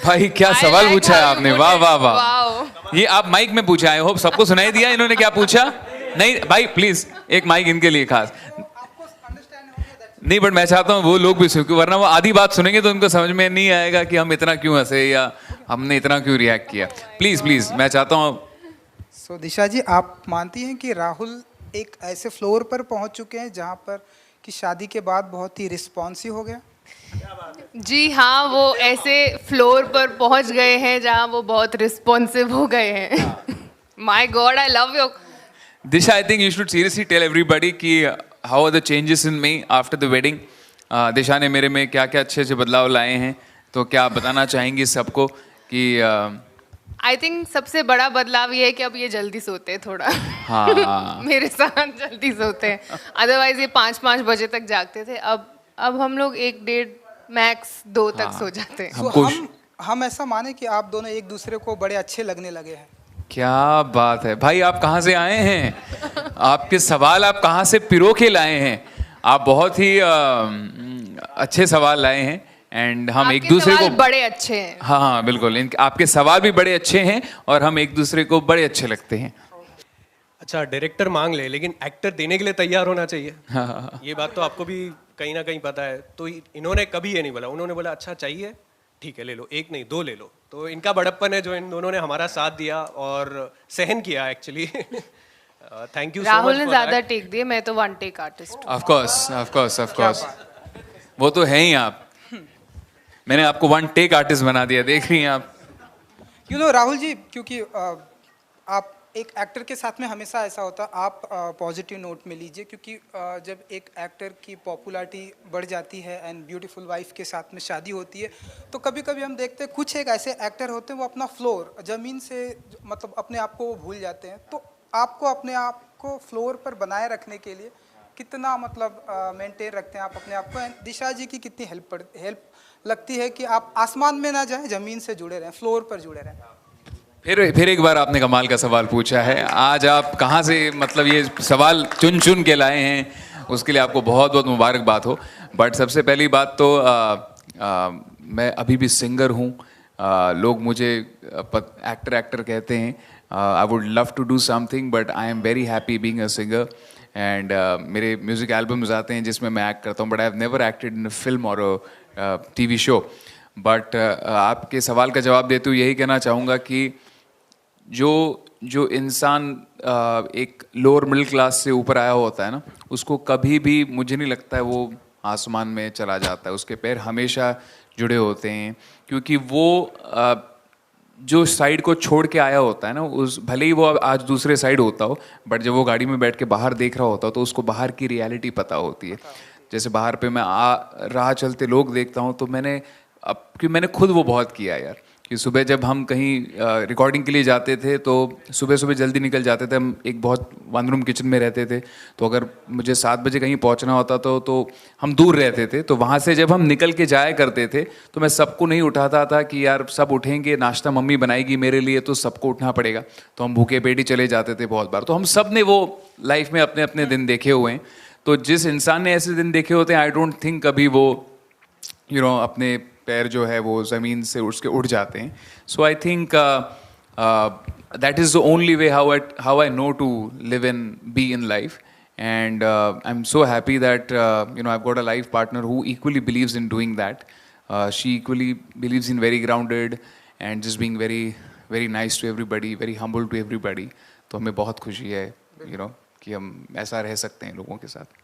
भाई क्या I सवाल like पूछा है how you आपने, put वाह it. वाह वाह। Wow. ये आप माइक में पूछा है, होप सबको सुनाई दिया इन्होंने क्या पूछा। नहीं भाई प्लीज एक माइक इनके लिए खास। नहीं बट मैं चाहता हूँ वो लोग भी सुने, वरना वो आधी बात सुनेंगे तो उनको समझ में नहीं आएगा कि हम इतना क्यों हंसे या हमने इतना क्यों रिएक्ट किया। प्लीज प्लीज मैं चाहता हूँ। सो दिशा जी, आप मानती हैं कि राहुल एक ऐसे फ्लोर पर पहुंच चुके हैं जहां पर कि शादी के बाद बहुत ही रिस्पॉन्सिव हो गया? जी हाँ, वो ऐसे फ्लोर पर पहुंच गए हैं जहाँ वो बहुत रिस्पॉन्सिव हो गए हैं। My god, I love you. Disha I think you should seriously tell everybody कि how are the changes in me after the wedding. Disha ने मेरे में क्या क्या अच्छे अच्छे बदलाव लाए हैं, तो क्या आप बताना चाहेंगी सबको कि आई थिंक सबसे बड़ा बदलाव ये है कि अब ये जल्दी सोते हैं थोड़ा। हाँ मेरे साथ जल्दी सोते हैं, अदरवाइज ये 5-5 बजे तक जागते थे। अब हम लोग 1-1:30 मैक्स 2 तक सो जाते हैं। सो हमको हम ऐसा माने कि आप दोनों एक दूसरे को बड़े अच्छे लगने लगे हैं। क्या बात है भाई, आप कहाँ से आए हैं, आपके सवाल आप कहाँ से पिरो के लाए हैं। आप बहुत ही अच्छे सवाल लाए हैं एंड हम एक दूसरे को बड़े अच्छे हैं। हाँ हाँ बिल्कुल, आपके सवाल भी बड़े अच्छे हैं और हम एक दूसरे को बड़े अच्छे लगते हैं। अच्छा डायरेक्टर मांग ले लेकिन एक्टर देने के लिए तैयार होना चाहिए। हाँ। ये बात तो आपको भी कहीं ना कहीं पता है। तो इन्होंने कभी ये नहीं बोला, उन्होंने बोला अच्छा चाहिए ठीक है ले लो, एक नहीं 2 ले लो। तो इनका बड़प्पन है जो इन दोनों ने हमारा साथ दिया और सहन किया एक्चुअली। Thank you. राहुल ने ज्यादा टेक दिए, मैं तो 1 टेक आर्टिस्ट हूँ। ऑफ कोर्स वो तो है ही आप। मैंने आपको 1 टेक आर्टिस्ट बना दिया, देख रही हैं आप। यू नो राहुल जी, क्योंकि आप एक एक्टर के साथ में हमेशा ऐसा होता है, आप पॉजिटिव नोट में लीजिए, क्योंकि जब एक एक्टर की पॉपुलैरिटी बढ़ जाती है एंड ब्यूटीफुल वाइफ के साथ में शादी होती है, तो कभी कभी हम देखते हैं कुछ एक ऐसे एक्टर होते हैं वो अपना फ्लोर ज़मीन से मतलब अपने आप को वो भूल जाते हैं। तो आपको अपने आप को फ्लोर पर बनाए रखने के लिए कितना मतलब मेंटेन रखते हैं आप अपने आप को? एंड दिशा जी की कितनी हेल्प लगती है कि आप आसमान में ना जाएं, ज़मीन से जुड़े रहें, फ्लोर पर जुड़े रहें? फिर एक बार आपने कमाल का सवाल पूछा है। आज आप कहाँ से मतलब ये सवाल चुन चुन के लाए हैं, उसके लिए आपको बहुत बहुत मुबारकबाद हो। बट सबसे पहली बात तो मैं अभी भी सिंगर हूँ। लोग मुझे एक्टर कहते हैं। I would love to do something but I am very happy being a singer and मेरे म्यूज़िक एल्बम्स आते हैं जिसमें मैं एक्ट करता हूँ, but I have never acted in a film और अ टीवी शो। बट आपके सवाल का जवाब देते हुए यही कहना चाहूँगा कि जो इंसान एक लोअर मिडिल क्लास से ऊपर आया होता है ना, उसको कभी भी मुझे नहीं लगता है वो आसमान में चला जाता है। उसके पैर हमेशा जुड़े होते हैं, क्योंकि वो जो साइड को छोड़ के आया होता है ना, उस भले ही वो आज दूसरे साइड होता हो, बट जब वो गाड़ी में बैठ के बाहर देख रहा होता हो तो उसको बाहर की रियलिटी पता होती है। जैसे बाहर पे मैं राह चलते लोग देखता हूँ तो मैंने खुद वो बहुत किया यार, कि सुबह जब हम कहीं रिकॉर्डिंग के लिए जाते थे तो सुबह सुबह जल्दी निकल जाते थे। हम एक बहुत 1 रूम किचन में रहते थे, तो अगर मुझे 7 बजे कहीं पहुंचना होता तो हम दूर रहते थे। तो वहाँ से जब हम निकल के जाया करते थे तो मैं सबको नहीं उठाता था कि यार सब उठेंगे, नाश्ता मम्मी बनाएगी मेरे लिए तो सबको उठना पड़ेगा। तो हम भूखे पेट ही चले जाते थे बहुत बार। तो हम सब ने वो लाइफ में अपने अपने दिन देखे हुए हैं। तो जिस इंसान ने ऐसे दिन देखे होते हैं, आई डोंट थिंक कभी वो अपने पैर जो है वो ज़मीन से उसके उड़ जाते हैं। So I think that is the only way how I know to live in be in life and I am so happy that I have got a life partner who equally believes in doing that. She equally believes in very grounded and just being very very nice to everybody, very humble to everybody. तो हमें बहुत खुशी है कि हम ऐसा रह सकते हैं लोगों के साथ।